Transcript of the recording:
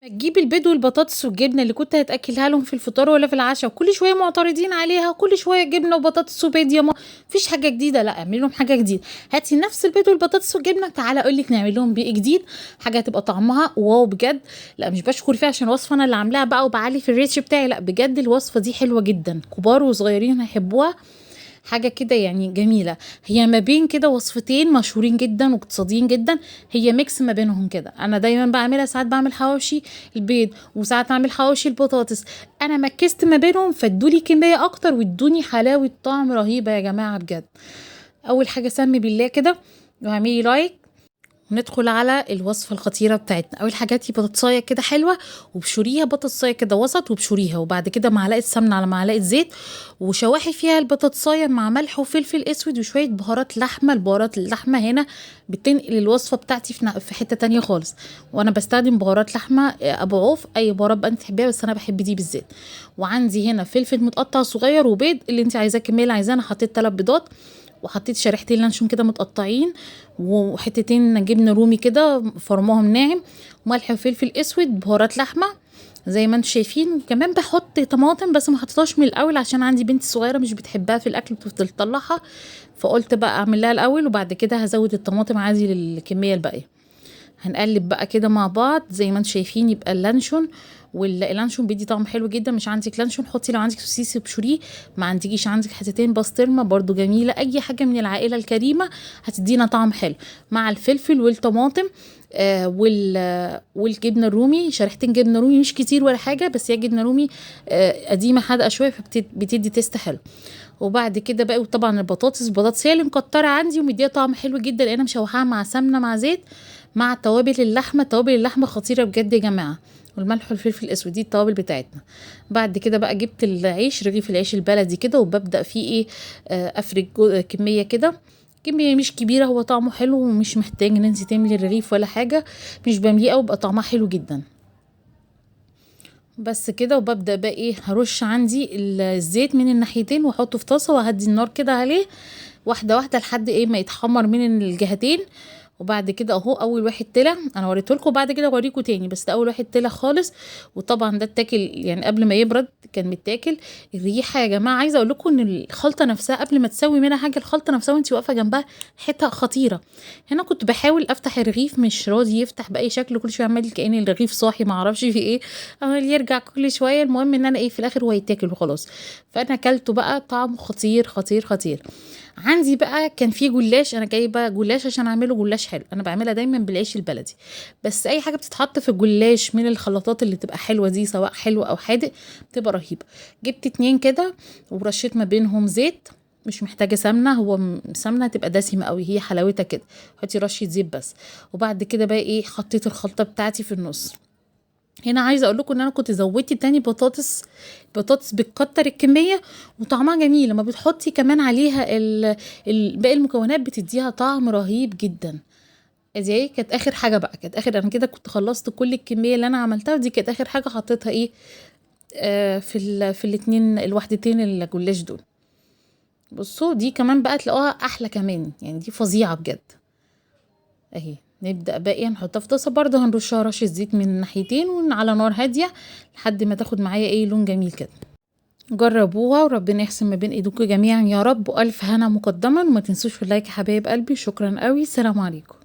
تجيب البيض والبطاطس والجبنة اللي كنت هتأكلها لهم في الفطار ولا في العشاء، وكل شوية معترضين عليها، كل شوية جبنة وبطاطس وبيض يا ماما، مفيش حاجة جديدة. لا، اعملي لهم حاجة جديدة، هاتي نفس البيض والبطاطس والجبنة، تعالى اقول لك نعمل لهم بيه جديد، حاجة تبقى طعمها واو بجد. لا مش بشكر فيها عشان وصفة انا اللي عاملاها بقى وبعلي في الريتش بتاعي، لا بجد الوصفة دي حلوة جدا، كبار وصغيرين هيحبوها، حاجة كده يعني جميلة. هي ما بين كده وصفتين مشهورين جدا واقتصاديين جدا، هي ميكس ما بينهم كده. انا دايما بعملها، ساعات بعمل حواوشي البيض وساعات اعمل حواوشي البطاطس، انا مكست ما بينهم فادولي كمية اكتر وادوني حلاوة طعم رهيبة يا جماعة بجد. اول حاجة سمي بالله كده واعملي لايك، وندخل على الوصفة الخطيرة بتاعتنا. اول حاجة هاتي بطاطساية كده حلوة وبشوريها، بطاطساية كده وسط وبشوريها، وبعد كده معلقة سمنة على معلقة زيت، وشوحي فيها البطاطساية مع ملح وفلفل اسود وشوية بهارات لحمة. البهارات اللحمة هنا بتنقل الوصفة بتاعتي في حتة تانية خالص، وانا بستخدم بهارات لحمة ابو عوف، اي بهارات بقى انت تحبيها، بس انا بحب دي بالذات. وعندي هنا فلفل متقطع صغير وبيض اللي انت عايزاه، الكمية اللي عايزاه. انا حطيت 3 بيضات، وحطيت شريحتين لانشون كده متقطعين، وحتتين جبنه رومي كده فرموهم ناعم، وملح وفلفل اسود، بهارات لحمه زي ما انتم شايفين. كمان بحط طماطم بس ما حطيتهاش من الاول عشان عندي بنت صغيره مش بتحبها في الاكل بتفضل تطلعها، فقلت بقى اعمل لها الاول وبعد كده هزود الطماطم عادي للكميه الباقيه. هنقلب بقى كده مع بعض زي ما انتم شايفين. يبقى اللانشون، واللانشون بيدي طعم حلو جدا. مش عندك لانشون حطي، لو عندك سوسيس بشوريه، ما عندكيش عندك حتتين بسطرمه برضو جميله، اي حاجه من العائله الكريمه هتدينا طعم حلو مع الفلفل والطماطم. والجبنه الرومي، شريحتين جبنه رومي مش كتير ولا حاجه، بس هي جبنه رومي قديمه حادقه شويه فبتدي تيست حلو. وبعد كده بقى وطبعا البطاطس هي اللي مكتره عندي ومديها طعم حلو جدا، لان انا مشوحاها مع سمنه مع زيت مع توابل اللحمه. توابل اللحمه خطيره بجد يا جماعه، والملح والفلفل الاسود، دي التوابل بتاعتنا. بعد كده بقى جبت العيش، رغيف العيش البلدي كده، وببدا فيه ايه، افرك كميه كده، كميه مش كبيره، هو طعمه حلو ومش محتاج ان انت تعملي الرغيف ولا حاجه، مش بمليه قوي، بقى طعمها حلو جدا. بس كده. وببدأ بقى ايه، هرش عندي الزيت من الناحيتين واحطه في طاسة وهدي النار كده عليه واحدة واحدة لحد ايه ما يتحمر من الجهتين. وبعد كده اهو اول واحد طلع، انا وريته لكم، بعد كده اوريكم تاني، بس ده اول واحد طلع خالص. وطبعا ده اتاكل يعني قبل ما يبرد كان متاكل. الريحه يا جماعه، عايزه اقول لكم ان الخلطه نفسها قبل ما تسوي منها حاجه، الخلطه نفسها وانت واقفه جنبها حته خطيره. هنا كنت بحاول افتح الرغيف مش راضي يفتح باي شكل، كل شويه عمال كأن الرغيف صاحي ما اعرفش في ايه، عمال يرجع كل شويه. المهم ان انا ايه، في الاخر هو يتاكل وخلاص. فانا اكلته بقى، طعمه خطير خطير خطير. عندي بقى كان في جلاش، انا جايبه جلاش عشان اعمله جلاش حلو، انا بعملها دايما بالعيش البلدي، بس اي حاجه بتتحط في الجلاش من الخلطات اللي تبقى حلوه دي، سواء حلو او حادق، بتبقى رهيبه. جبت 2 كده ورشيت ما بينهم زيت، مش محتاجه سمنه، هو سمنه تبقى دسمه قوي، هي حلاوتها كده، حطي رشه زيت بس. وبعد كده بقى ايه، حطيت الخلطه بتاعتي في النص. هنا عايزه اقول لكم ان انا كنت زودت تاني بطاطس بتكتر الكميه وطعمها جميل، لما بتحطي كمان عليها باقي المكونات بتديها طعم رهيب جدا. ادي ايه كانت اخر حاجه بقى، كانت اخر، انا كده كنت خلصت كل الكميه اللي انا عملتها، ودي كانت اخر حاجه حطيتها ايه، في الاتنين الوحدتين الجلاش دول. بصوا دي كمان بقى تلاقوها احلى كمان، يعني دي فظيعه بجد. اهي نبدأ بقى ايه، نحطها في طاسة برضه، هنرشها رشة زيت من الناحيتين وعلى نار هادية لحد ما تاخد معايا ايه لون جميل كده. جربوها وربنا يحسن ما بين ايديكم جميعا يا رب، والف هنا مقدما. وما تنسوش في اللايك يا حبايب قلبي. شكرا قوي، سلام عليكم.